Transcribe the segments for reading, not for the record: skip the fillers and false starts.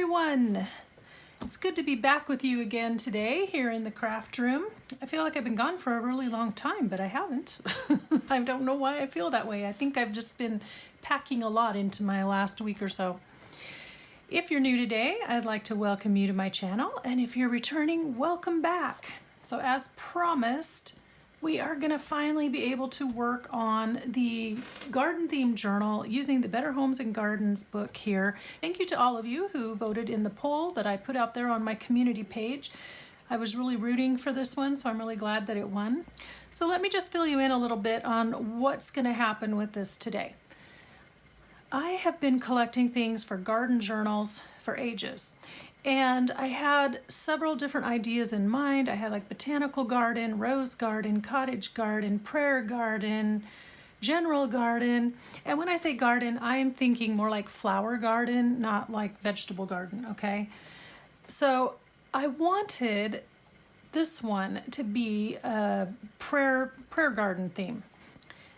everyone. It's good to be back with you again today here in the craft room. I feel like I've been gone for a really long time, but I haven't. I don't know why I feel that way. I think I've just been packing a lot into my last week or so. If you're new today, I'd like to welcome you to my channel, and if you're returning, welcome back. So as promised, we are going to finally be able to work on the garden theme journal using the Better Homes and Gardens book here. Thank you to all of you who voted in the poll that I put out there on my community page. I was really rooting for this one, so I'm really glad that it won. So let me just fill you in a little bit on what's going to happen with this today. I have been collecting things for garden journals for ages. And I had several different ideas in mind. I had like botanical garden, rose garden, cottage garden, prayer garden, general garden. And when I say garden, I am thinking more like flower garden, not like vegetable garden, okay? So I wanted this one to be a prayer garden theme.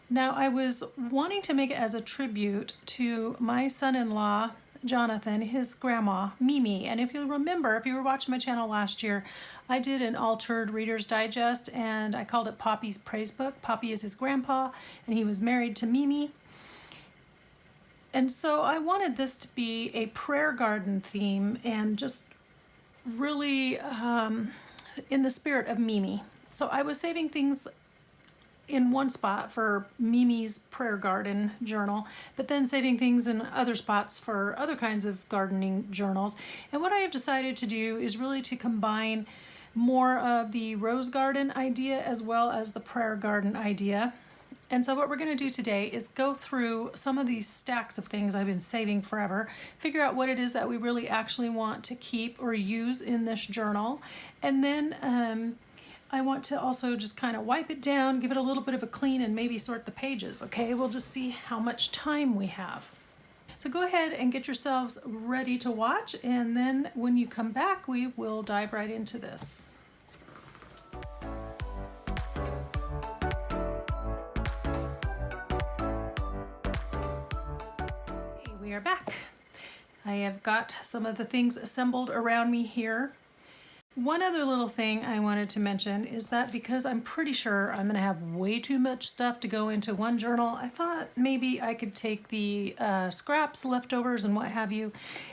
Now I was wanting to make it as a tribute to my son-in-law, Jonathan, his grandma, Mimi. And if you remember, if you were watching my channel last year, I did an altered Reader's Digest and I called it Poppy's Praise Book. Poppy is his grandpa and he was married to Mimi. And so I wanted this to be a prayer garden theme and just really in the spirit of Mimi. So I was saving things in one spot for Mimi's prayer garden journal, but then saving things in other spots for other kinds of gardening journals. And what I have decided to do is really to combine more of the rose garden idea as well as the prayer garden idea. And so what we're going to do today is go through some of these stacks of things I've been saving forever, figure out what it is that we really actually want to keep or use in this journal, and then I want to also just kind of wipe it down, give it a little bit of a clean, and maybe sort the pages, okay? We'll just see how much time we have. So go ahead and get yourselves ready to watch, and then when you come back, we will dive right into this. Okay, we are back. I have got some of the things assembled around me here. One other little thing I wanted to mention is that because I'm pretty sure I'm going to have way too much stuff to go into one journal, I thought maybe I could take the scraps, leftovers, and what have you,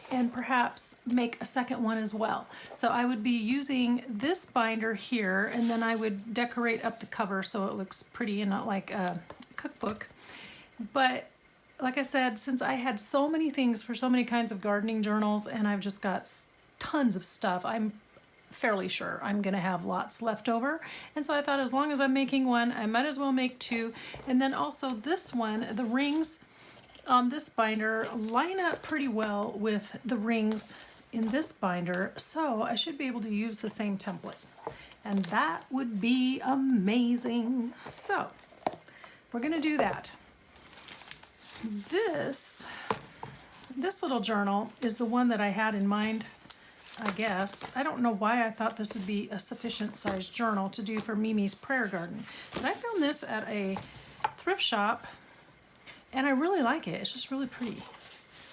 and perhaps make a second one as well. So I would be using this binder here, and then I would decorate up the cover so it looks pretty and not like a cookbook. But like I said, since I had so many things for so many kinds of gardening journals, and I've just got tons of stuff, I'm fairly sure I'm gonna have lots left over. And so I thought as long as I'm making one, I might as well make two. And then also this one, the rings on this binder line up pretty well with the rings in this binder, so I should be able to use the same template. And that would be amazing. So we're gonna do that. This little journal is the one that I had in mind, I guess. I don't know why I thought this would be a sufficient sized journal to do for Mimi's prayer garden, but I found this at a thrift shop and I really like it. It's just really pretty.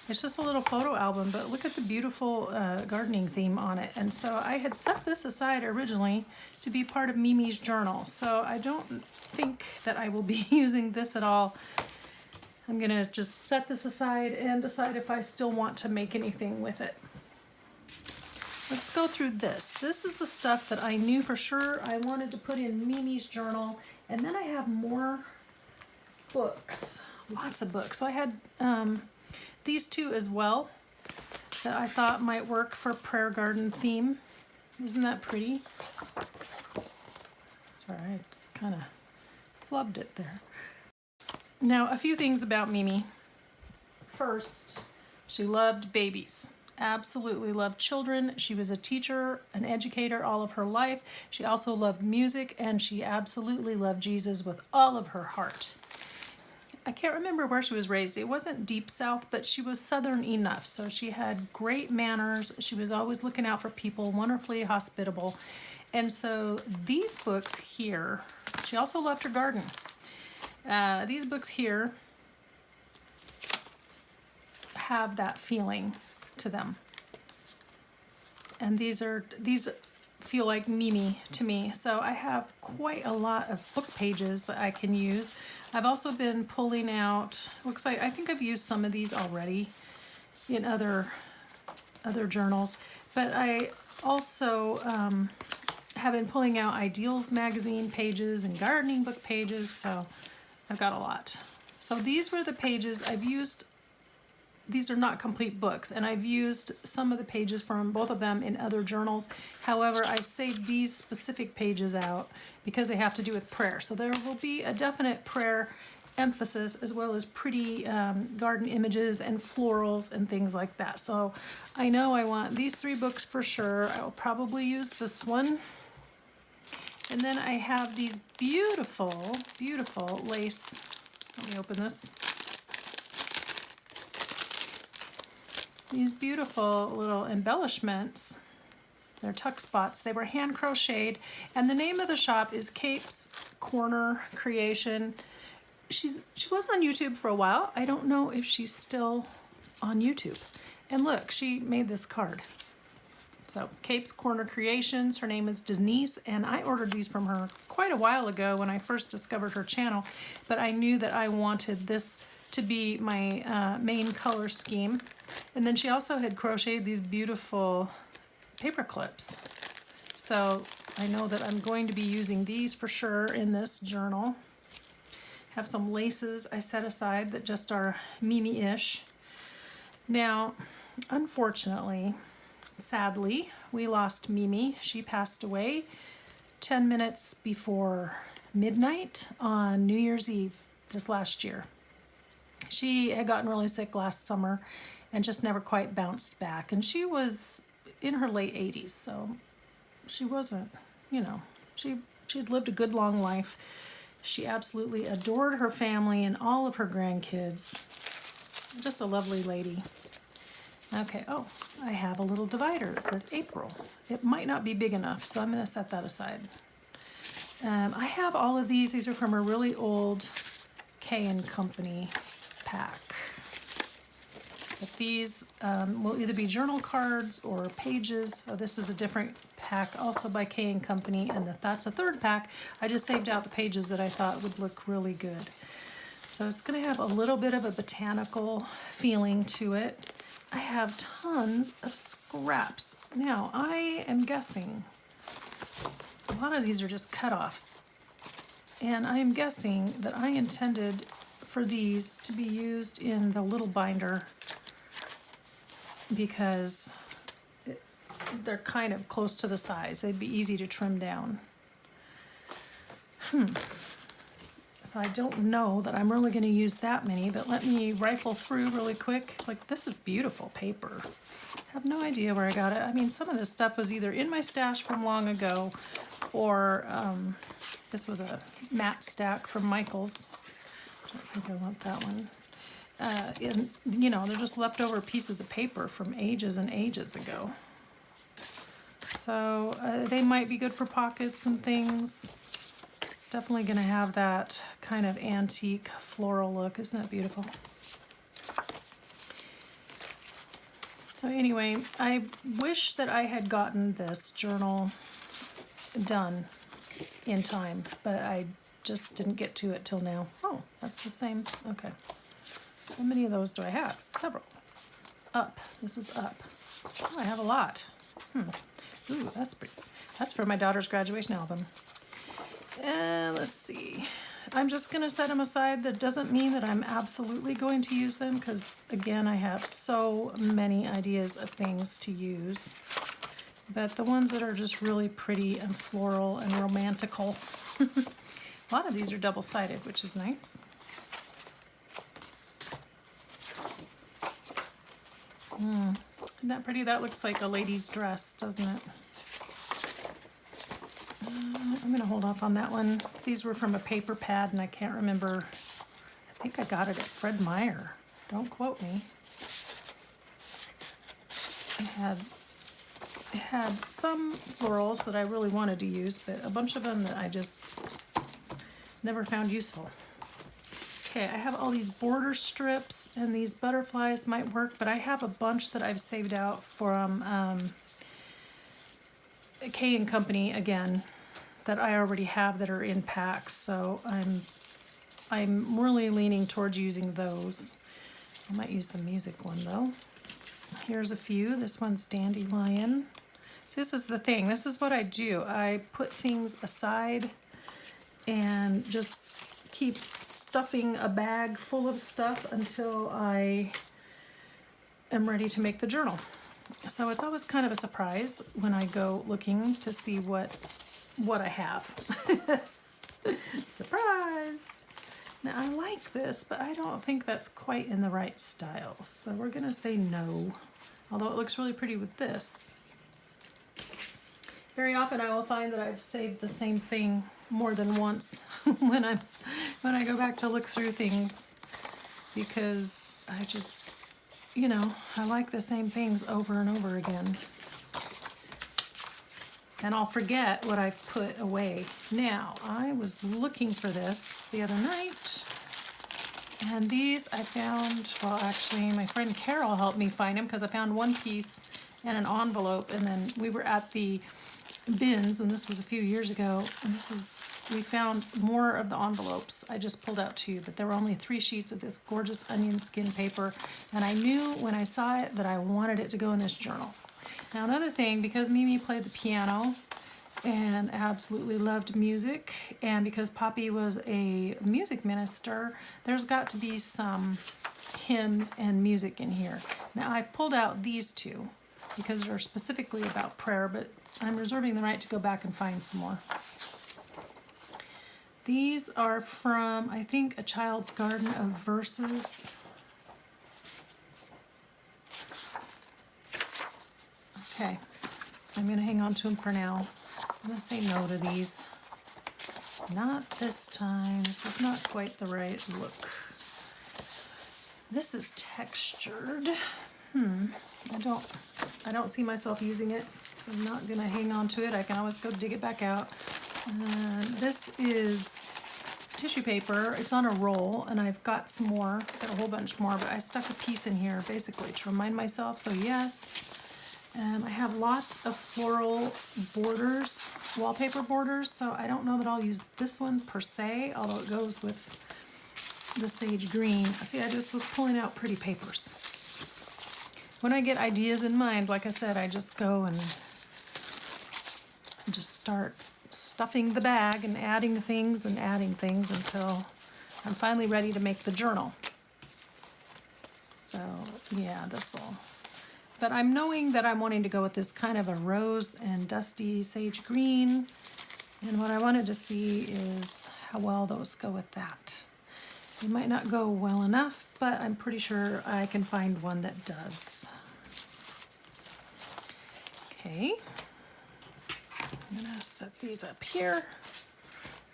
It's just a little photo album, but look at the beautiful gardening theme on it. And so I had set this aside originally to be part of Mimi's journal, so I don't think that I will be using this at all. I'm gonna just set this aside and decide if I still want to make anything with it. Let's go through this. This is the stuff that I knew for sure I wanted to put in Mimi's journal. And then I have more books, lots of books. So I had these two as well that I thought might work for prayer garden theme. Isn't that pretty? Sorry, I just kind of flubbed it there. Now, a few things about Mimi. First, she loved babies. Absolutely loved children. She was a teacher, an educator all of her life. She also loved music, and she absolutely loved Jesus with all of her heart. I can't remember where she was raised. It wasn't deep south, but she was southern enough. So she had great manners. She was always looking out for people, wonderfully hospitable. And so these books here, she also loved her garden. These books here have that feeling to them. And these feel like Mimi to me. So I have quite a lot of book pages that I can use. I've also been pulling out, looks like, I think I've used some of these already in other journals, but I also have been pulling out Ideals magazine pages and gardening book pages, so I've got a lot. So these were the pages I've used. These are not complete books, and I've used some of the pages from both of them in other journals. However, I saved these specific pages out because they have to do with prayer. So there will be a definite prayer emphasis, as well as pretty garden images and florals and things like that. So I know I want these 3 books for sure. I'll probably use this one. And then I have these beautiful, beautiful lace. Let me open this. These beautiful little embellishments. They're tuck spots. They were hand crocheted, and the name of the shop is Kate's Corner Creation. She was on YouTube for a while. I don't know if she's still on YouTube. And look, she made this card. So Kate's Corner Creations. Her name is Denise, and I ordered these from her quite a while ago when I first discovered her channel. But I knew that I wanted this to be my main color scheme. And then she also had crocheted these beautiful paper clips. So I know that I'm going to be using these for sure in this journal. Have some laces I set aside that just are Mimi-ish. Now, unfortunately, sadly, we lost Mimi. She passed away 10 minutes before midnight on New Year's Eve this last year. She had gotten really sick last summer and just never quite bounced back. And she was in her late 80s, so she wasn't, you know, she had lived a good long life. She absolutely adored her family and all of her grandkids. Just a lovely lady. Okay, oh, I have a little divider. It says April. It might not be big enough, so I'm going to set that aside. I have all of these. These are from a really old K&Company pack. But these will either be journal cards or pages. Oh, this is a different pack, also by K&Company, and that's a 3rd pack. I just saved out the pages that I thought would look really good. So it's going to have a little bit of a botanical feeling to it. I have tons of scraps. Now, I am guessing a lot of these are just cut-offs. And I am guessing that I intended for these to be used in the little binder because they're kind of close to the size. They'd be easy to trim down. So I don't know that I'm really going to use that many, but let me rifle through really quick. Like, this is beautiful paper. I have no idea where I got it. I mean, some of this stuff was either in my stash from long ago, or this was a matte stack from Michael's. I don't think I want that one. And, you know, they're just leftover pieces of paper from ages and ages ago. So they might be good for pockets and things. It's definitely going to have that kind of antique floral look. Isn't that beautiful? So anyway, I wish that I had gotten this journal done in time, but I just didn't get to it till now. Oh, that's the same. Okay. How many of those do I have? Several. Up. This is up. Oh, I have a lot. Ooh, that's pretty. That's for my daughter's graduation album. Let's see. I'm just going to set them aside. That doesn't mean that I'm absolutely going to use them because, again, I have so many ideas of things to use. But the ones that are just really pretty and floral and romantical. A lot of these are double-sided, which is nice. Isn't that pretty? That looks like a lady's dress, doesn't it? I'm going to hold off on that one. These were from a paper pad, and I can't remember. I think I got it at Fred Meyer. Don't quote me. It had some florals that I really wanted to use, but a bunch of them that I just never found useful. Okay, I have all these border strips, and these butterflies might work, but I have a bunch that I've saved out from K and Company again that I already have that are in packs, so I'm really leaning towards using those. I might use the music one though. Here's a few. This one's Dandelion. So this is the thing. This is what I do. I put things aside and just keep stuffing a bag full of stuff until I am ready to make the journal. So it's always kind of a surprise when I go looking to see what I have. Surprise! Now I like this, but I don't think that's quite in the right style. So we're gonna say no, although it looks really pretty with this. Very often I will find that I've saved the same thing more than once when I go back to look through things, because I just, you know, I like the same things over and over again. And I'll forget what I've put away. Now, I was looking for this the other night, and these I found, well actually my friend Carol helped me find them because I found one piece and an envelope, and then we were at the bins, and this was a few years ago, and we found more of the envelopes. I just pulled out 2, but there were only 3 sheets of this gorgeous onion skin paper, and I knew when I saw it that I wanted it to go in this journal. Now another thing, because Mimi played the piano and absolutely loved music, and because Poppy was a music minister, there's got to be some hymns and music in here. Now I've pulled out these 2 because they're specifically about prayer, but I'm reserving the right to go back and find some more. These are from, I think, A Child's Garden of Verses. Okay, I'm going to hang on to them for now. I'm going to say no to these. Not this time. This is not quite the right look. This is textured. I don't see myself using it, so I'm not going to hang on to it. I can always go dig it back out. This is tissue paper. It's on a roll, and I've got some more. Got a whole bunch more, but I stuck a piece in here basically to remind myself. So yes, I have lots of floral borders, wallpaper borders, so I don't know that I'll use this one per se, although it goes with the sage green. See, I just was pulling out pretty papers. When I get ideas in mind, like I said, I just go and just start stuffing the bag and adding things until I'm finally ready to make the journal. So yeah, this'll. But I'm knowing that I'm wanting to go with this kind of a rose and dusty sage green, and what I wanted to see is how well those go with that. They might not go well enough, but I'm pretty sure I can find one that does. Okay, I'm gonna set these up here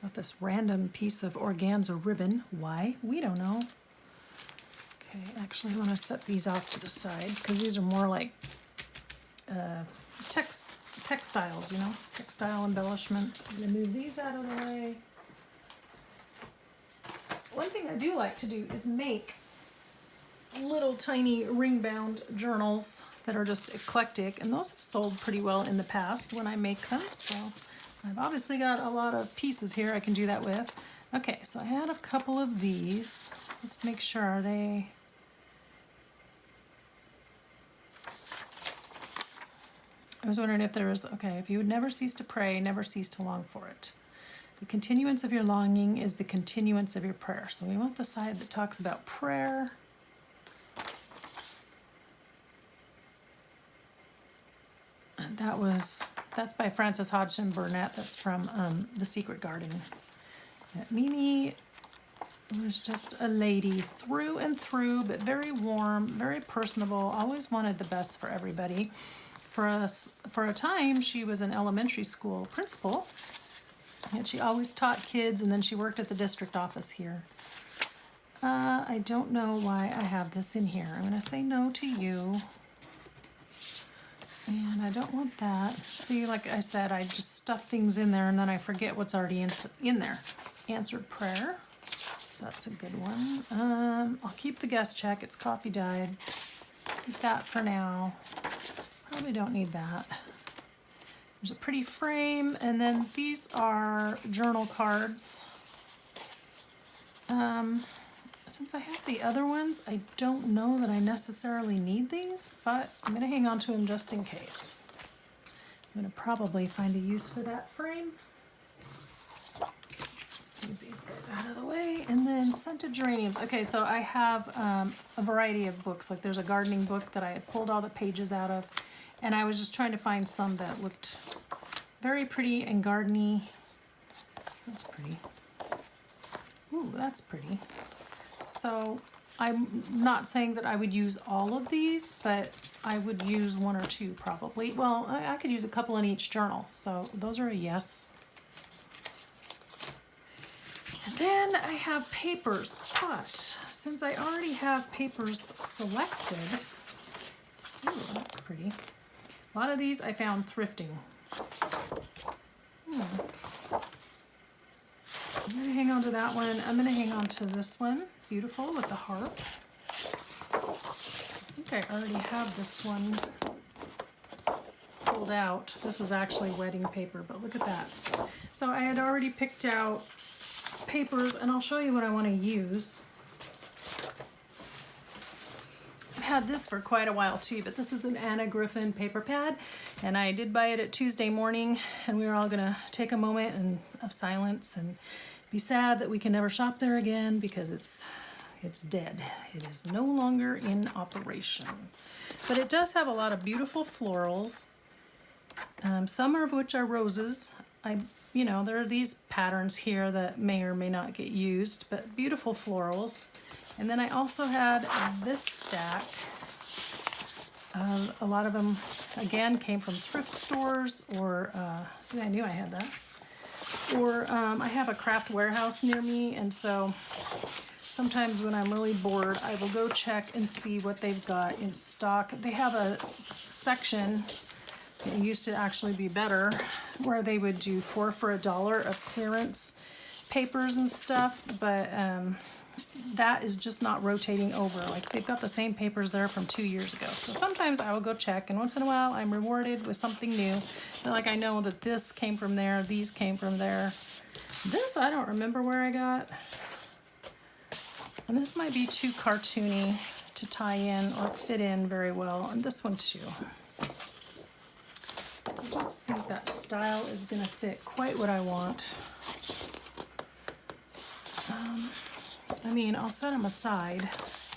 with this random piece of organza ribbon. Why? We don't know. Okay, actually I want to set these off to the side because these are more like textiles, you know, textile embellishments. I'm gonna move these out of the way. One thing I do like to do is make little tiny ring-bound journals that are just eclectic, and those have sold pretty well in the past when I make them, so I've obviously got a lot of pieces here I can do that with. Okay, so I had a couple of these. Let's make sure, are they... I was wondering if there was, okay, if you would never cease to pray, never cease to long for it. The continuance of your longing is the continuance of your prayer. So we want the side that talks about prayer. And that's by Frances Hodgson Burnett. That's from The Secret Garden. Mimi was just a lady through and through, but very warm, very personable, always wanted the best for everybody. For a time, she was an elementary school principal, and she always taught kids, and then she worked at the district office here. I don't know why I have this in here. I'm going to say no to you. And I don't want that. See, like I said, I just stuff things in there, and then I forget what's already in there. Answered prayer. So that's a good one. I'll keep the guest check. It's coffee dyed. Keep that for now. Probably don't need that. There's a pretty frame, and then these are journal cards. Since I have the other ones, I don't know that I necessarily need these, but I'm going to hang on to them just in case. I'm going to probably find a use for that frame. Let's move these guys out of the way. And then scented geraniums. Okay, so I have a variety of books. Like there's a gardening book that I had pulled all the pages out of, and I was just trying to find some that looked very pretty and gardeny. That's pretty. Ooh, that's pretty. So I'm not saying that I would use all of these, but I would use one or two probably. Well, I could use a couple in each journal, so those are a yes. And then I have papers, but since I already have papers selected, ooh, that's pretty. A lot of these I found thrifting. I'm going to hang on to that one. I'm going to hang on to this one. Beautiful with the harp. I think I already have this one pulled out. This is actually wedding paper, but look at that. So I had already picked out papers, and I'll show you what I want to use. I've had this for quite a while too, but this is an Anna Griffin paper pad, and I did buy it at Tuesday morning, and we were all going to take a moment of silence and be sad that we can never shop there again because it's dead. It is no longer in operation. But it does have a lot of beautiful florals, some of which are roses. There are these patterns here that may or may not get used, but beautiful florals. And then I also had this stack. A lot of them, again, came from thrift stores or, see, I knew I had that. Or I have a craft warehouse near me, and so sometimes when I'm really bored, I will go check and see what they've got in stock. They have a section, it used to actually be better, where they would do 4 for $1 of clearance papers and stuff, but that is just not rotating over. Like they've got the same papers there from 2 years ago. So sometimes I will go check, and once in a while I'm rewarded with something new. Like I know that this came from there, these came from there. This I don't remember where I got. And this might be too cartoony to tie in or fit in very well. And this one too. I don't think that style is going to fit quite what I want. I'll set them aside.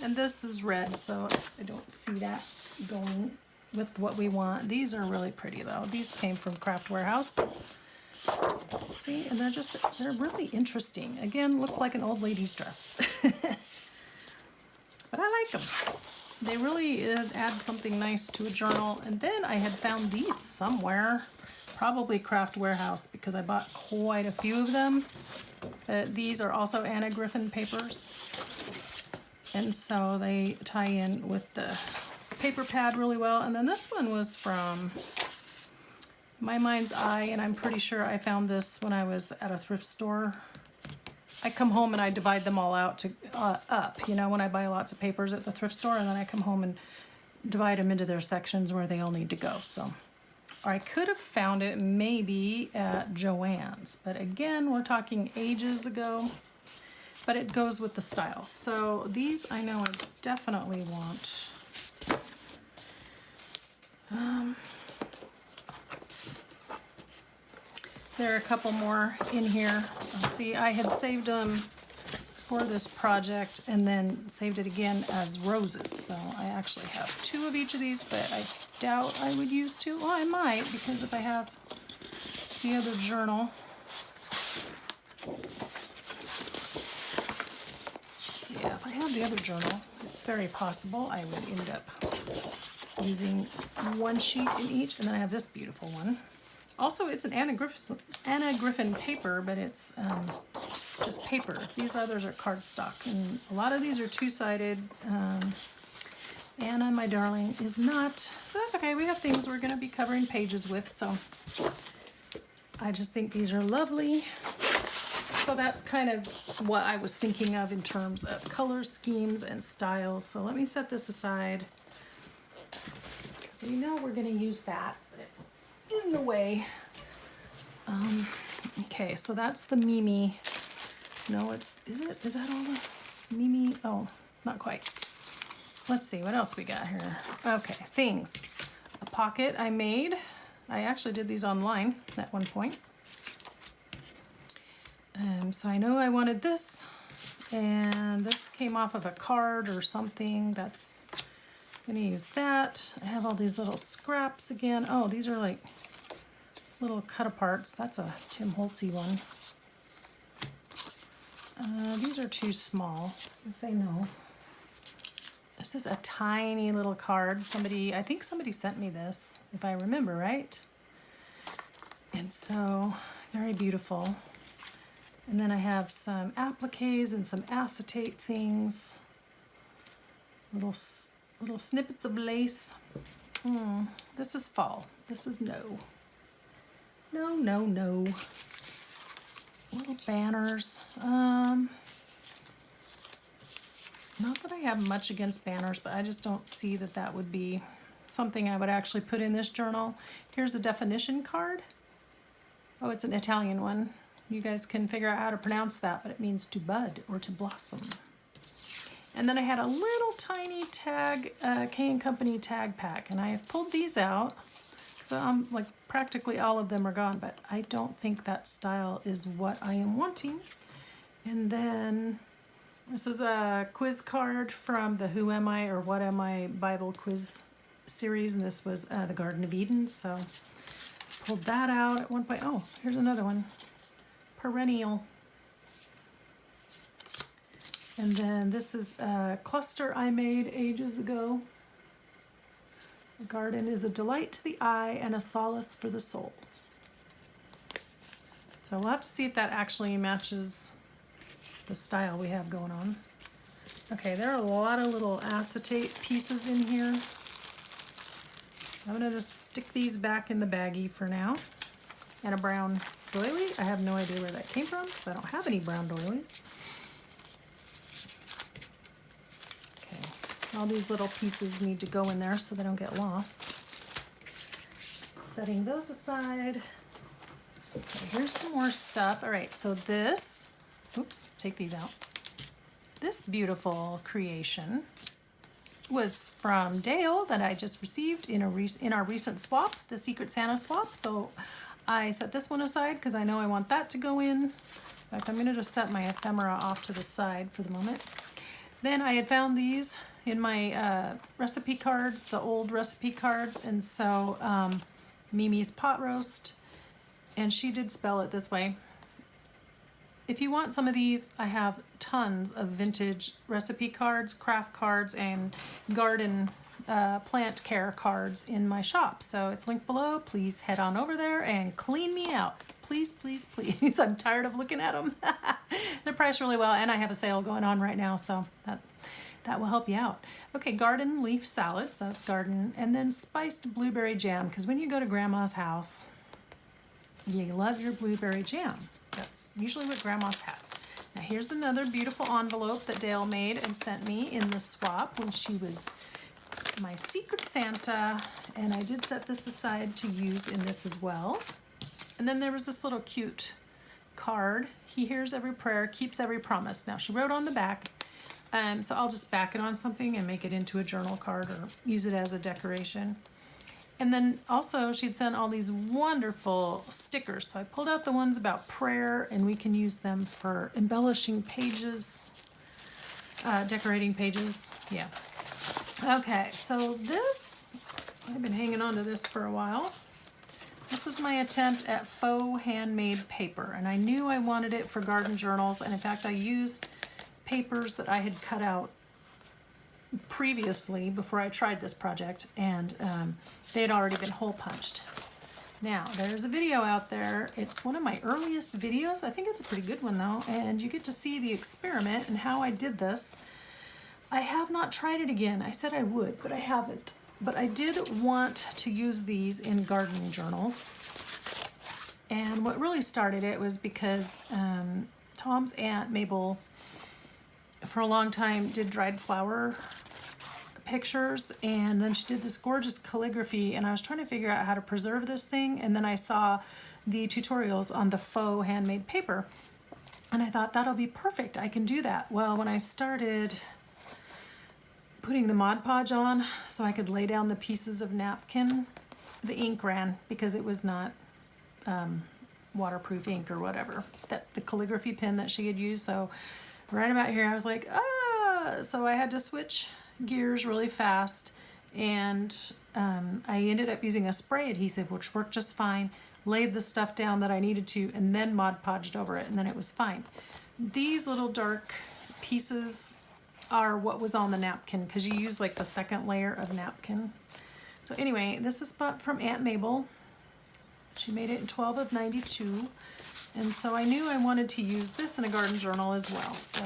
And this is red, so I don't see that going with what we want. These are really pretty though. These came from Craft Warehouse. See, and they're really interesting. Again, look like an old lady's dress. But I like them. They really add something nice to a journal. And then I had found these somewhere, probably Craft Warehouse, because I bought quite a few of them. These are also Anna Griffin papers. And so they tie in with the paper pad really well. And then this one was from My Mind's Eye, and I'm pretty sure I found this when I was at a thrift store. I come home and I divide them all out to up, when I buy lots of papers at the thrift store, and then I come home and divide them into their sections where they all need to go. So, or I could have found it maybe at Joann's, but again, we're talking ages ago, but it goes with the style. So these I know I definitely want. There are a couple more in here. See, I had saved them for this project and then saved it again as roses. So I actually have 2 of each of these, but I doubt I would use 2. Well, I might, because if I have the other journal. Yeah, if I have the other journal, it's very possible I would end up using 1 sheet in each. And then I have this beautiful one. Also, it's an Anna Griffin paper, but it's just paper. These others are cardstock, and a lot of these are 2-sided. Anna, my darling, is not. That's okay. We have things we're going to be covering pages with, so I just think these are lovely. So that's kind of what I was thinking of in terms of color schemes and styles. So let me set this aside. So we're going to use that, but it's in the way. Okay, so that's the Mimi. No, is that all the Mimi? Oh, not quite. Let's see, what else we got here? Okay, things. A pocket I made. I actually did these online at one point. So I know I wanted this, and this came off of a card or something. That's, I'm gonna use that. I have all these little scraps again. Oh, these are like little cut aparts. That's a Tim Holtzy one. These are too small. I say no. This is a tiny little card. I think somebody sent me this, if I remember right. And so, very beautiful. And then I have some appliques and some acetate things. Little snippets of lace. This is fall. This is no. No, no, no. Little banners. Not that I have much against banners, but I just don't see that that would be something I would actually put in this journal. Here's a definition card. Oh, it's an Italian one. You guys can figure out how to pronounce that, but it means to bud or to blossom. And then I had a little tiny tag, K & Company tag pack, and I have pulled these out. So I'm like practically all of them are gone, but I don't think that style is what I am wanting. And then this is a quiz card from the Who Am I or What Am I Bible quiz series, and this was the Garden of Eden. So pulled that out at one point. Oh, here's another one. Perennial. And then this is a cluster I made ages ago. The garden is a delight to the eye and a solace for the soul. So we'll have to see if that actually matches the style we have going on. Okay, there are a lot of little acetate pieces in here. I'm gonna just stick these back in the baggie for now. And a brown doily. I have no idea where that came from because I don't have any brown doilies. Okay, all these little pieces need to go in there so they don't get lost. Setting those aside. Okay, here's some more stuff. All right, so this, oops, let's take these out. This beautiful creation was from Dale that I just received in our recent swap, the Secret Santa swap. So I set this one aside because I know I want that to go in. In fact, I'm going to just set my ephemera off to the side for the moment. Then I had found these in my recipe cards, the old recipe cards, and so Mimi's pot roast, and she did spell it this way. If you want some of these, I have tons of vintage recipe cards, craft cards, and garden plant care cards in my shop. So it's linked below. Please head on over there and clean me out. Please, please, please. I'm tired of looking at them. They're priced really well, and I have a sale going on right now, so that will help you out. Okay, garden leaf salad, so it's garden, and then spiced blueberry jam, because when you go to grandma's house, you love your blueberry jam. That's usually what grandmas have. Now here's another beautiful envelope that Dale made and sent me in the swap when she was my Secret Santa, and I did set this aside to use in this as well. And then there was this little cute card. He hears every prayer, keeps every promise. Now she wrote on the back, so I'll just back it on something and make it into a journal card or use it as a decoration. And then also she'd sent all these wonderful stickers. So I pulled out the ones about prayer, and we can use them for embellishing pages, decorating pages. Yeah. Okay, so this, I've been hanging on to this for a while. This was my attempt at faux handmade paper, and I knew I wanted it for garden journals, and in fact I used papers that I had cut out previously before I tried this project, and they had already been hole punched. Now there's a video out there. It's one of my earliest videos. I think it's a pretty good one though, and you get to see the experiment and how I did this. I have not tried it again. I said I would, but I haven't. But I did want to use these in gardening journals, and what really started it was because Tom's aunt Mabel for a long time did dried flower pictures, and then she did this gorgeous calligraphy, and I was trying to figure out how to preserve this thing, and then I saw the tutorials on the faux handmade paper, and I thought that'll be perfect, I can do that. Well, when I started putting the Mod Podge on so I could lay down the pieces of napkin, the ink ran because it was not waterproof ink or whatever, that the calligraphy pen that she had used. So right about here I was like, so I had to switch gears really fast, and I ended up using a spray adhesive, which worked just fine, laid the stuff down that I needed to, and then Mod Podged over it, and then it was fine. These little dark pieces are what was on the napkin, because you use like the second layer of napkin. So anyway, this is bought from Aunt Mabel. She made it in 12 of 92, and so I knew I wanted to use this in a garden journal as well. So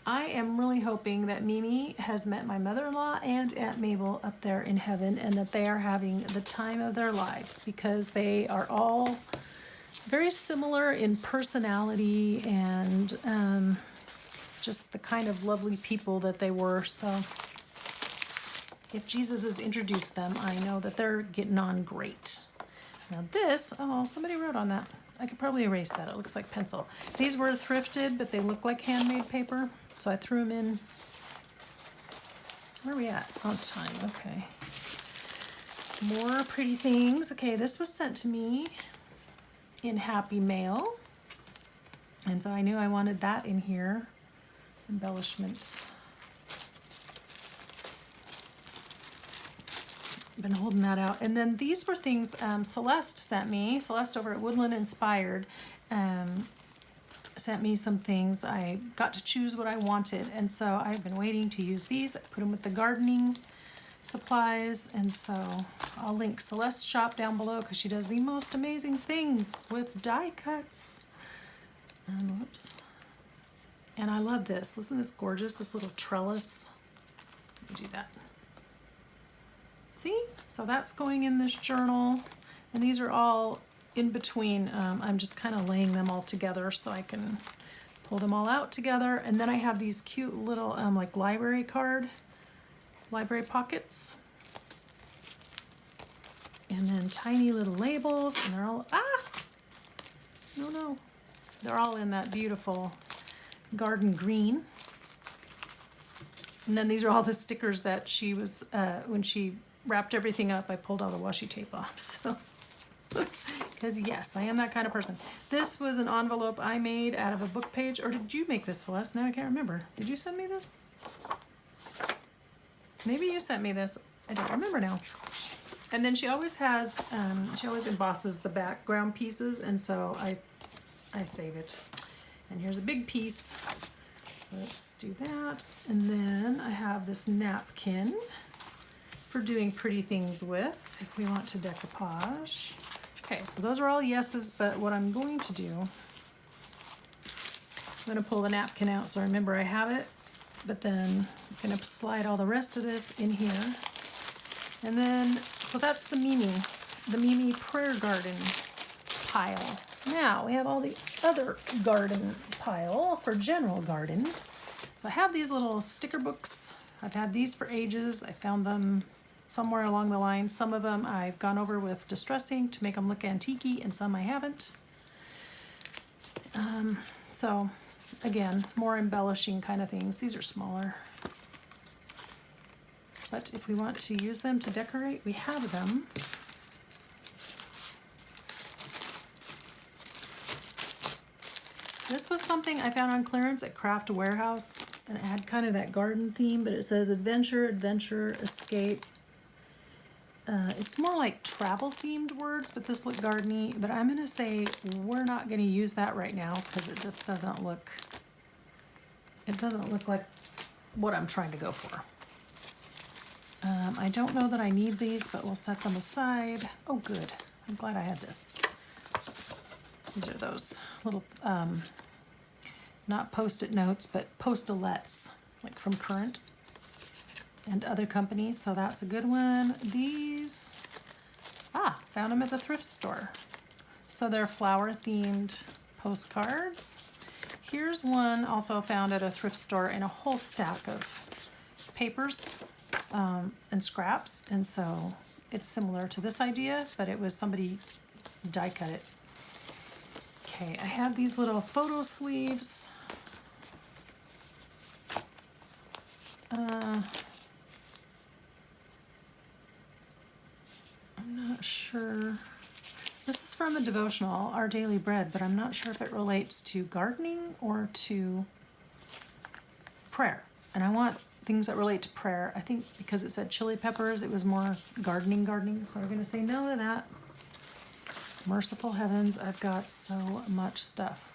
I am really hoping that Mimi has met my mother-in-law and Aunt Mabel up there in heaven, and that they are having the time of their lives, because they are all very similar in personality and just the kind of lovely people that they were. So if Jesus has introduced them, I know that they're getting on great. Now this, oh, somebody wrote on that. I could probably erase that. It looks like pencil. These were thrifted, but they look like handmade paper. So I threw them in. Where are we at? On time, okay. More pretty things. Okay, this was sent to me in Happy Mail. And so I knew I wanted that in here. Embellishments. Been holding that out. And then these were things Celeste sent me. Celeste over at Woodland Inspired sent me some things. I got to choose what I wanted, and so I've been waiting to use these. I put them with the gardening supplies, and so I'll link Celeste's shop down below, because she does the most amazing things with die cuts. Whoops. And I love this. Isn't this gorgeous? This little trellis. Let me do that. See? So that's going in this journal. And these are all in between. I'm just kind of laying them all together so I can pull them all out together. And then I have these cute little like library pockets. And then tiny little labels, and they're all, no. They're all in that beautiful garden green. And then these are all the stickers that she was, when she wrapped everything up, I pulled all the washi tape off, so. Because yes, I am that kind of person. This was an envelope I made out of a book page, or did you make this, Celeste? Now I can't remember. Did you send me this? Maybe you sent me this. I don't remember now. And then she always has, she always embosses the background pieces, and so I save it. And here's a big piece. Let's do that. And then I have this napkin for doing pretty things with, if we want to decoupage. Okay, so those are all yeses, but what I'm going to do, I'm going to pull the napkin out so I remember I have it, but then I'm going to slide all the rest of this in here. And then, so that's the Mimi Prayer Garden pile. Now we have all the other garden pile for general garden. So I have these little sticker books. I've had these for ages. I found them somewhere along the line. Some of them I've gone over with distress ink to make them look antique-y, and some I haven't. So again, more embellishing kind of things. These are smaller. But if we want to use them to decorate, we have them. This was something I found on clearance at Craft Warehouse, and it had kind of that garden theme, but it says adventure, adventure, escape. It's more like travel themed words, but this looked gardeny, but I'm going to say we're not going to use that right now because it just doesn't look, like what I'm trying to go for. I don't know that I need these, but we'll set them aside. Oh, good. I'm glad I had this. These are those little, not Post-it notes, but Post-a-lets, like from Current and other companies, so that's a good one. These, found them at the thrift store. So they're flower-themed postcards. Here's one also found at a thrift store in a whole stack of papers and scraps, and so it's similar to this idea, but it was somebody die cut it. Okay, I have these little photo sleeves. I'm not sure. This is from a devotional, Our Daily Bread, but I'm not sure if it relates to gardening or to prayer. And I want things that relate to prayer. I think because it said chili peppers, it was more gardening, so we're going to say no to that. Merciful heavens, I've got so much stuff.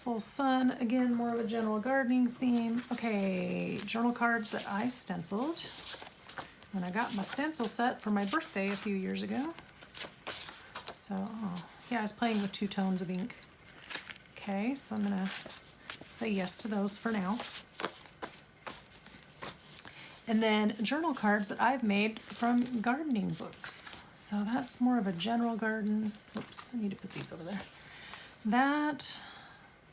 Full sun, again, more of a general gardening theme. Okay, journal cards that I stenciled when I got my stencil set for my birthday a few years ago. So, yeah, I was playing with 2 tones of ink. Okay, so I'm gonna say yes to those for now. And then journal cards that I've made from gardening books. So that's more of a general garden. Oops, I need to put these over there. That,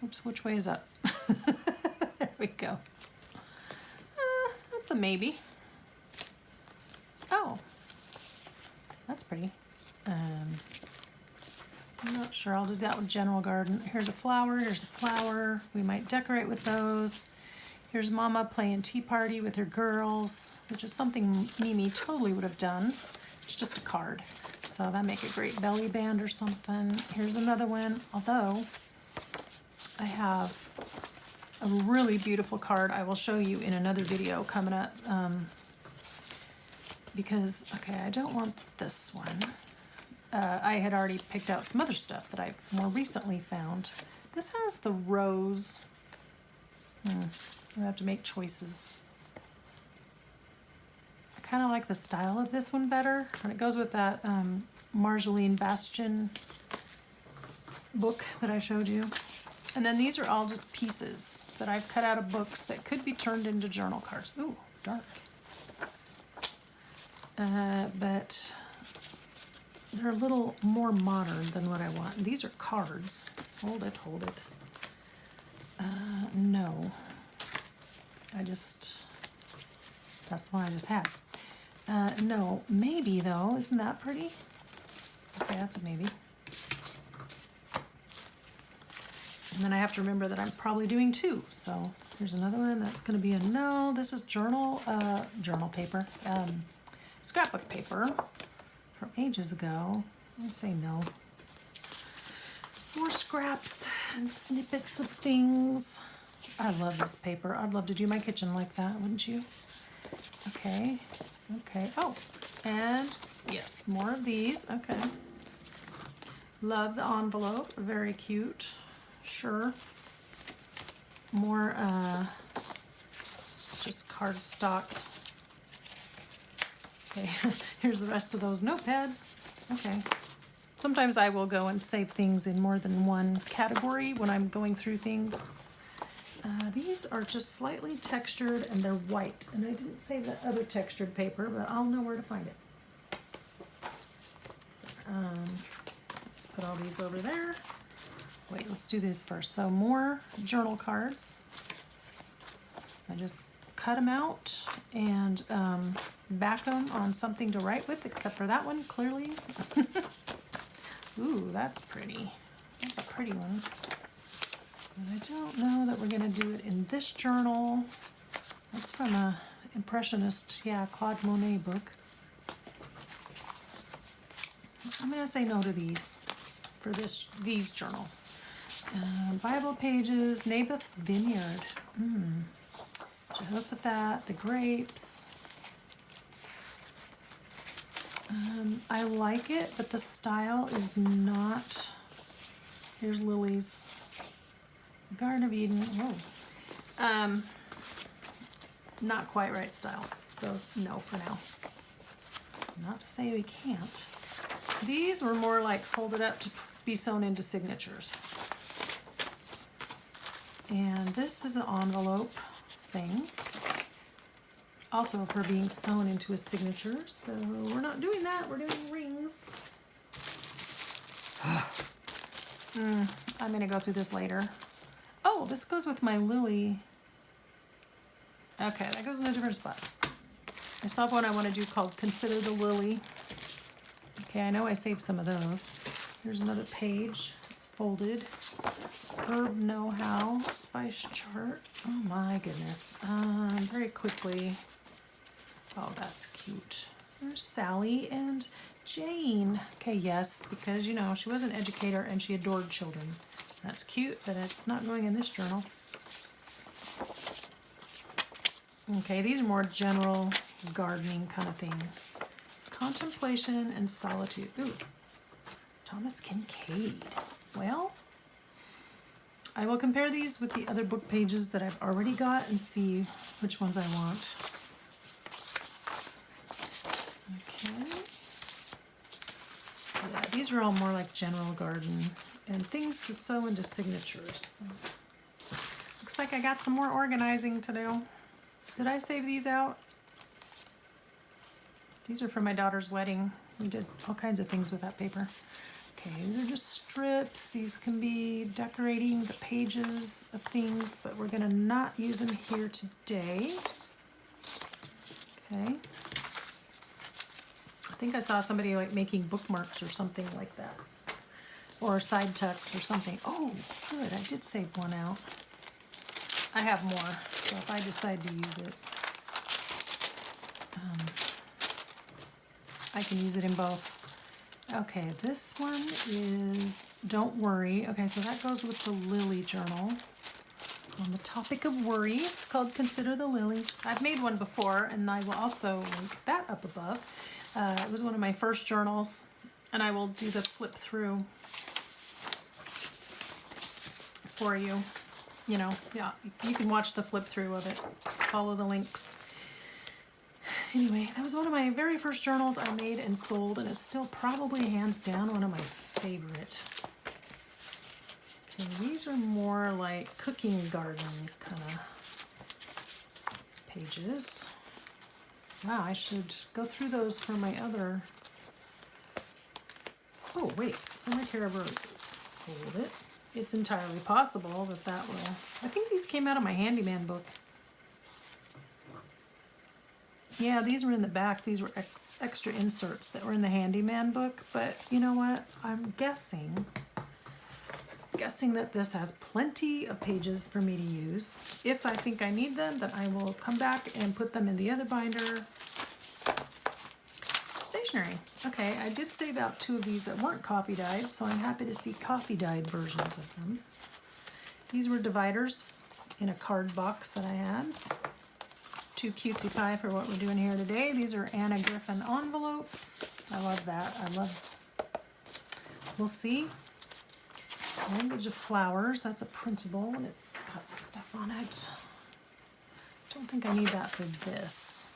oops, which way is up? There we go. That's a maybe. Oh, that's pretty. I'm not sure. I'll do that with general garden. Here's a flower. Here's a flower. We might decorate with those. Here's Mama playing tea party with her girls, which is something Mimi totally would have done. It's just a card. So that'd make a great belly band or something. Here's another one. Although I have a really beautiful card I will show you in another video coming up. Because, okay, I don't want this one. I had already picked out some other stuff that I more recently found. This has the rose. I have to make choices. I kind of like the style of this one better. And it goes with that Marjolaine Bastion book that I showed you. And then these are all just pieces that I've cut out of books that could be turned into journal cards. Ooh, dark. But they're a little more modern than what I want. These are cards. Hold it, hold it. No. That's the one I just had. No, maybe though. Isn't that pretty? Okay, that's a maybe. And then I have to remember that I'm probably doing 2. So here's another one. That's going to be a no. This is journal paper. Scrapbook paper from ages ago. I'll say no. More scraps and snippets of things. I love this paper. I'd love to do my kitchen like that, wouldn't you? Okay. Okay. Oh, and yes, more of these. Okay. Love the envelope. Very cute. Sure. More just cardstock. Okay, here's the rest of those notepads. Okay. Sometimes I will go and save things in more than one category when I'm going through things. These are just slightly textured and they're white. And I didn't save that other textured paper, but I'll know where to find it. Let's put all these over there. Wait, let's do this first. So more journal cards. I just cut them out and back them on something to write with, except for that one, clearly. Ooh, that's pretty. That's a pretty one. But I don't know that we're going to do it in this journal. That's from a Impressionist, yeah, Claude Monet book. I'm going to say no to these for these journals. Bible pages, Naboth's Vineyard. Jehoshaphat, the grapes. I like it, but the style is not. Here's Lily's Garden of Eden. Whoa. Not quite right style, so no for now. Not to say we can't. These were more like folded up to be sewn into signatures. And this is an envelope thing. Also for being sewn into a signature, so we're not doing that, we're doing rings. I'm gonna go through this later. Oh, this goes with my Lily Okay, that goes in a different spot. I still have one I want to do called Consider the Lily. Okay, I know I saved some of those. Here's another page. It's folded. Herb Know-How Spice Chart. Oh my goodness. Very quickly. Oh, that's cute. There's Sally and Jane. Okay, yes, because you know, she was an educator and she adored children. That's cute, but it's not going in this journal. Okay, these are more general gardening kind of thing. Contemplation and Solitude. Ooh, Thomas Kincaid. Well, I will compare these with the other book pages that I've already got and see which ones I want. Okay. Yeah, these are all more like general garden and things to sew into signatures. So, looks like I got some more organizing to do. Did I save these out? These are for my daughter's wedding. We did all kinds of things with that paper. Okay, these are just strips. These can be decorating the pages of things, but we're gonna not use them here today. Okay. I think I saw somebody like making bookmarks or something like that. Or side tucks or something. Oh, good, I did save one out. I have more, so if I decide to use it, I can use it in both. Okay, this one is Don't Worry. Okay, so that goes with the Lily journal. On the topic of worry, it's called Consider the Lily. I've made one before, and I will also link that up above. It was one of my first journals, and I will do the flip through for you. You know, yeah, you can watch the flip through of it. Follow the links. Anyway, that was one of my very first journals I made and sold, and it's still probably hands down one of my favorite. Okay, these are more like cooking garden kind of pages. Wow, I should go through those for my other. Oh wait, some of Care of Roses. Hold it. It's entirely possible that that will. I think these came out of my handyman book. Yeah, these were in the back. These were extra inserts that were in the handyman book. But you know what? I'm guessing that this has plenty of pages for me to use. If I think I need them, then I will come back and put them in the other binder. Stationery. Okay, I did save out two of these that weren't coffee dyed, so I'm happy to see coffee dyed versions of them. These were dividers in a card box that I had. Too cutesy pie for what we're doing here today. These are Anna Griffin envelopes. I love that. We'll see. Language of Flowers. That's a printable and it's got stuff on it. Don't think I need that for this.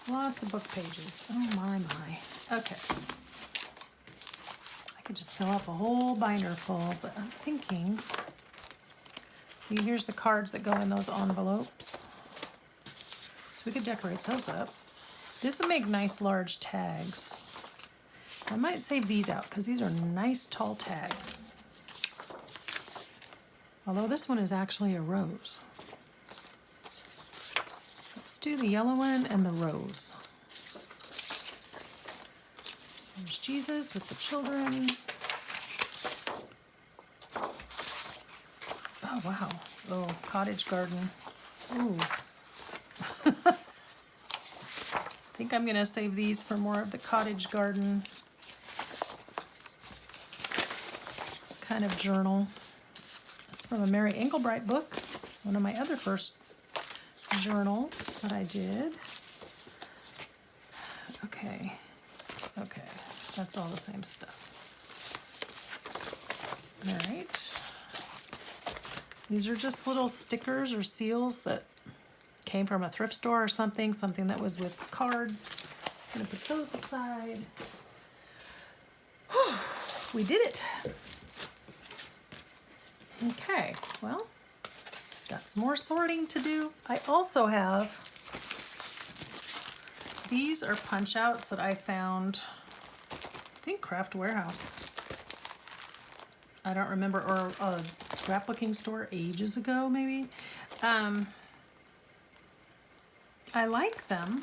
Lots of book pages. Oh my. Okay. I could just fill up a whole binder full, but I'm thinking, see, here's the cards that go in those envelopes. So we could decorate those up. This would make nice large tags. I might save these out because these are nice tall tags. Although this one is actually a rose. Let's do the yellow one and the rose. There's Jesus with the children. Oh, wow. Oh, cottage garden. Ooh. I think I'm going to save these for more of the cottage garden kind of journal. That's from a Mary Engelbright book, one of my other first journals that I did. Okay, that's all the same stuff. All right. These are just little stickers or seals that came from a thrift store or something that was with cards. I'm gonna put those aside. We did it. Okay, well, got some more sorting to do. I also have, these are punch outs that I found, I think Craft Warehouse. I don't remember, or a scrapbooking store ages ago maybe. I like them.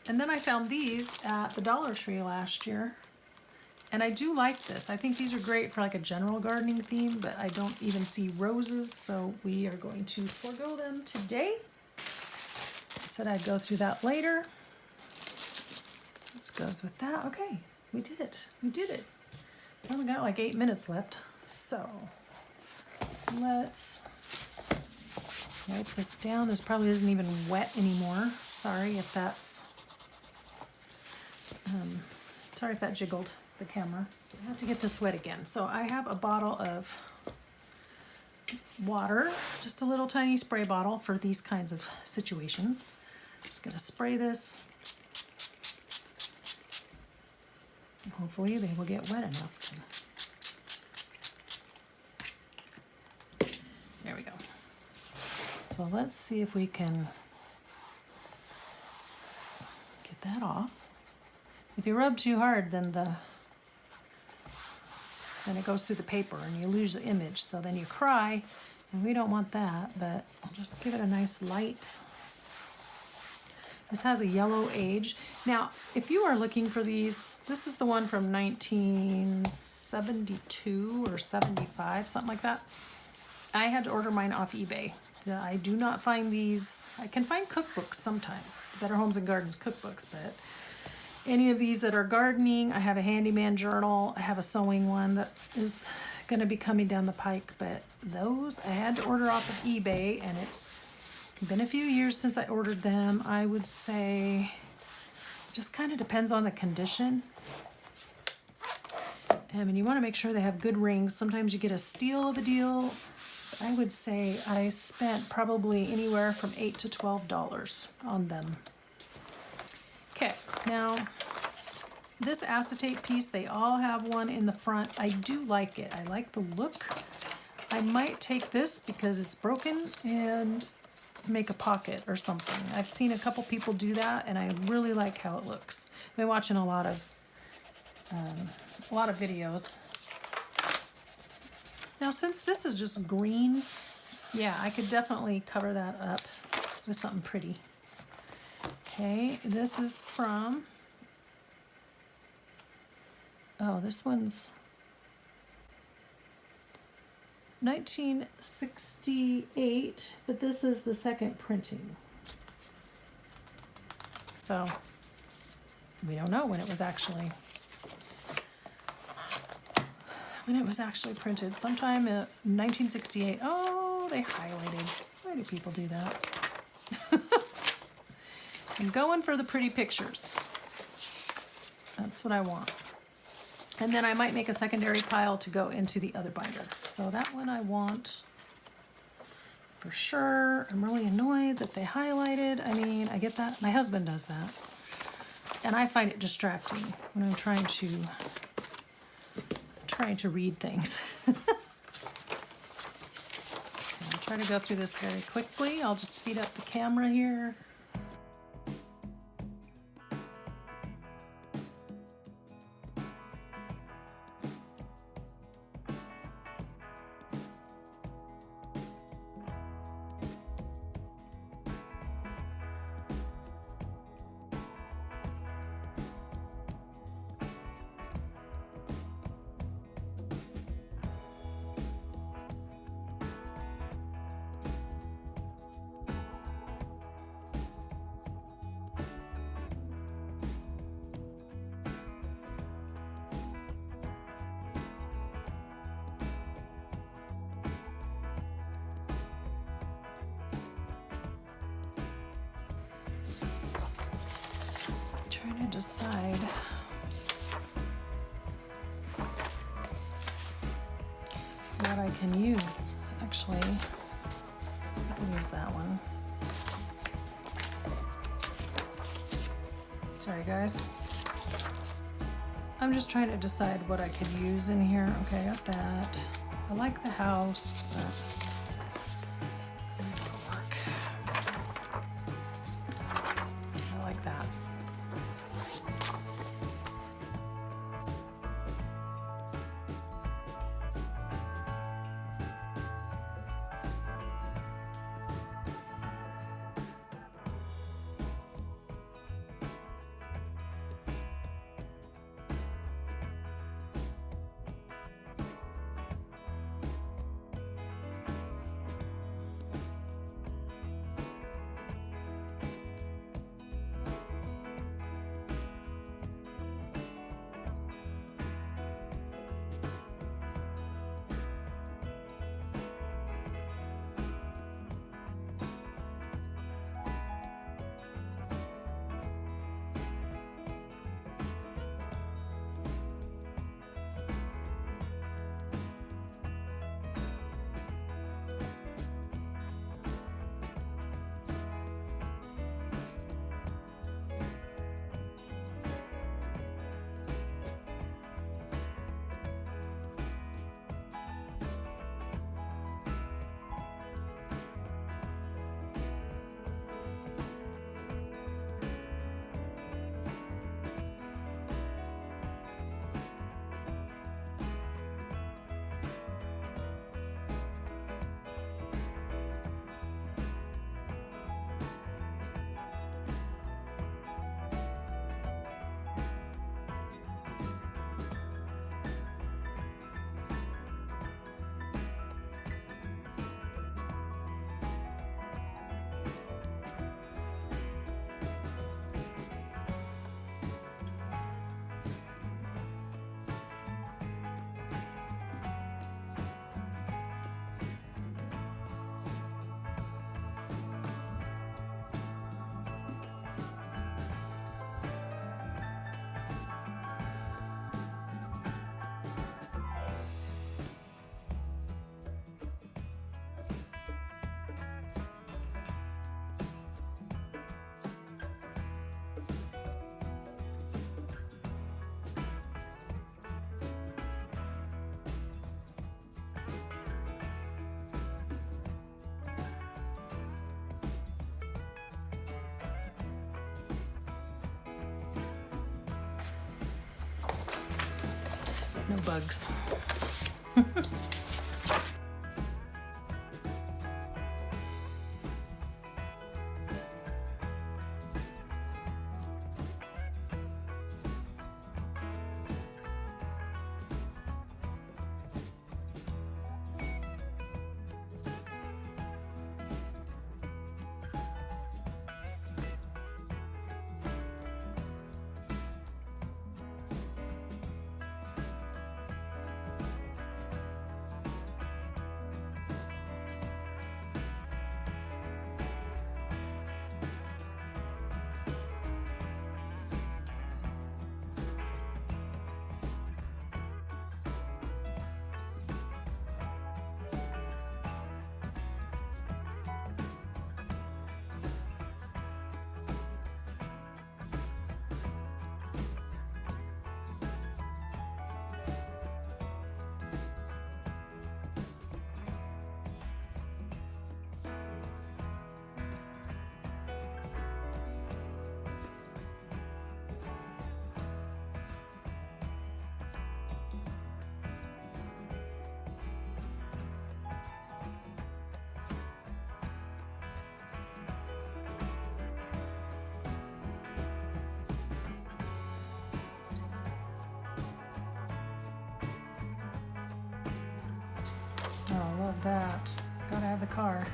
And then I found these at the Dollar Tree last year. And I do like this. I think these are great for like a general gardening theme, but I don't even see roses, so we are going to forego them today. I said I'd go through that later. This goes with that. Okay, we did it. We did it. We only got like 8 minutes left. So let's wipe this down. This probably isn't even wet anymore. Sorry if that's, sorry if that jiggled the camera. I have to get this wet again. So I have a bottle of water, just a little tiny spray bottle for these kinds of situations. Just gonna spray this. Hopefully they will get wet enough. There we go. So let's see if we can get that off. If you rub too hard, then it goes through the paper and you lose the image. So then you cry, and we don't want that, but I'll just give it a nice light. This has a yellow age. Now, if you are looking for these, this is the one from 1972 or 75, something like that. I had to order mine off eBay. I do not find these. I can find cookbooks sometimes, Better Homes and Gardens cookbooks, but any of these that are gardening, I have a handyman journal, I have a sewing one that is going to be coming down the pike, but those I had to order off of eBay, and it's been a few years since I ordered them. I would say it just kind of depends on the condition. I mean, you want to make sure they have good rings. Sometimes you get a steal of a deal. I would say I spent probably anywhere from $8 to $12 on them. Okay, now this acetate piece, they all have one in the front. I do like it. I like the look. I might take this because it's broken and make a pocket or something. I've seen a couple people do that, and I really like how it looks. I've been watching a lot of videos. Now, since this is just green, yeah, I could definitely cover that up with something pretty. Okay, this is from, oh, this one's 1968, but this is the second printing. So we don't know when it was actually printed. Sometime in 1968. Oh, they highlighted. Why do people do that? I'm going for the pretty pictures. That's what I want. And then I might make a secondary pile to go into the other binder. So that one I want for sure. I'm really annoyed that they highlighted. I mean, I get that. My husband does that. And I find it distracting when I'm trying to read things. I'll try to go through this very quickly. I'll just speed up the camera here. Trying to decide what I can use. Actually, I can use that one. Sorry, guys. I'm just trying to decide what I could use in here. Okay, I got that. I like the house, but it'll work. I like that. No bugs. Oh, I love that. Gotta have the car.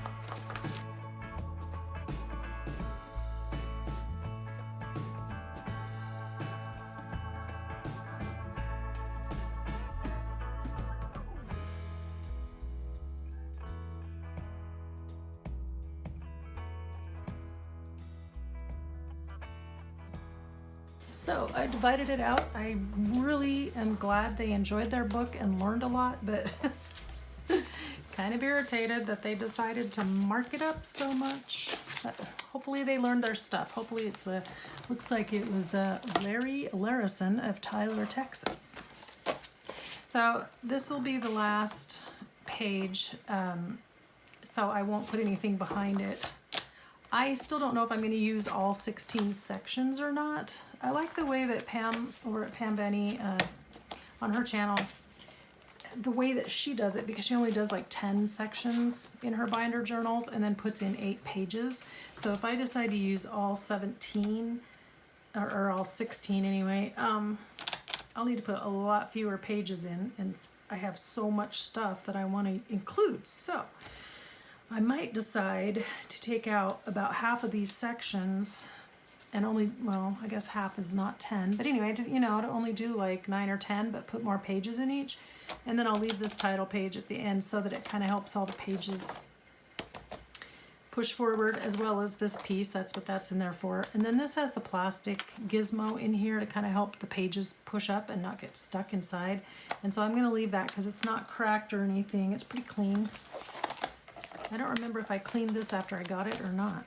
So I divided it out. I really am glad they enjoyed their book and learned a lot, but kind of irritated that they decided to mark it up so much. But hopefully they learned their stuff. Hopefully it's looks like it was Larry Larison of Tyler, Texas. So this will be the last page, so I won't put anything behind it. I still don't know if I'm going to use all 16 sections or not. I like the way that Pam over at Pam Benny on her channel, the way that she does it, because she only does like 10 sections in her binder journals and then puts in 8 pages. So if I decide to use all 17 or all 16 anyway, I'll need to put a lot fewer pages in, and I have so much stuff that I want to include. So I might decide to take out about half of these sections and only, well, I guess half is not 10, but anyway, you know, to only do like 9 or 10, but put more pages in each. And then I'll leave this title page at the end so that it kind of helps all the pages push forward, as well as this piece. That's what that's in there for. And then this has the plastic gizmo in here to kind of help the pages push up and not get stuck inside. And so I'm going to leave that because it's not cracked or anything. It's pretty clean. I don't remember if I cleaned this after I got it or not.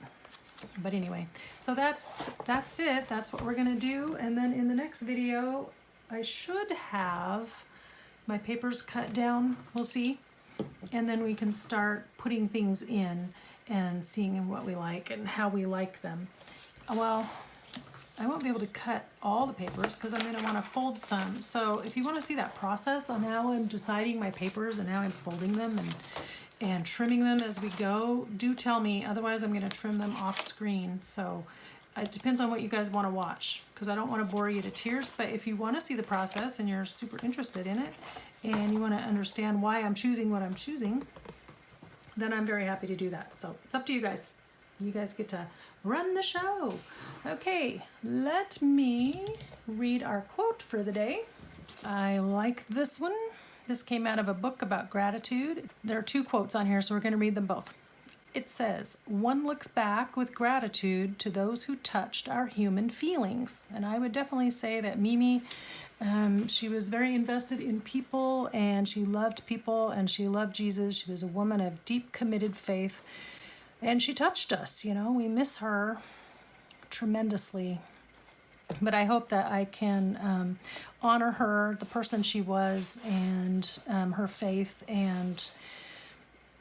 But anyway, so that's it. That's what we're going to do. And then in the next video, I should have my papers cut down. We'll see. And then we can start putting things in and seeing what we like and how we like them. Well, I won't be able to cut all the papers because I'm going to want to fold some. So if you want to see that process on how I'm deciding my papers and how I'm folding them and trimming them as we go, do tell me. Otherwise, I'm going to trim them off screen. So it depends on what you guys want to watch, because I don't want to bore you to tears. But if you want to see the process and you're super interested in it and you want to understand why I'm choosing what I'm choosing, then I'm very happy to do that. So it's up to you guys. You guys get to run the show. Okay, let me read our quote for the day. I like this one. This came out of a book about gratitude. There are 2 quotes on here, so we're going to read them both. It says, "One looks back with gratitude to those who touched our human feelings." And I would definitely say that Mimi, she was very invested in people, and she loved people, and she loved Jesus. She was a woman of deep, committed faith, and she touched us. You know, we miss her tremendously. But I hope that I can honor her, the person she was, and her faith, and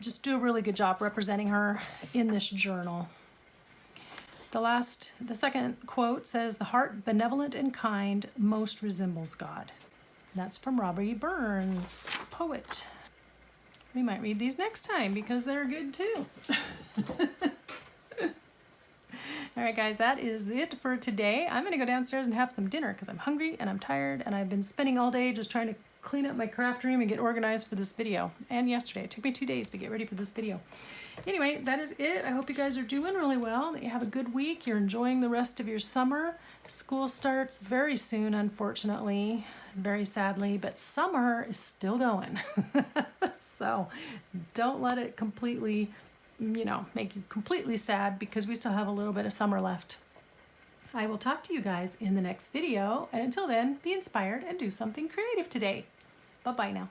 just do a really good job representing her in this journal. The second quote says, "The heart benevolent and kind most resembles God." That's from Robert Burns, poet. We might read these next time because they're good too. All right, guys, that is it for today. I'm gonna go downstairs and have some dinner because I'm hungry and I'm tired and I've been spending all day just trying to clean up my craft room and get organized for this video. And yesterday, it took me 2 days to get ready for this video. Anyway, that is it. I hope you guys are doing really well, that you have a good week, you're enjoying the rest of your summer. School starts very soon, unfortunately, very sadly, but summer is still going. So don't let it completely, make you completely sad because we still have a little bit of summer left. I will talk to you guys in the next video, and until then, be inspired and do something creative today. Bye-bye now.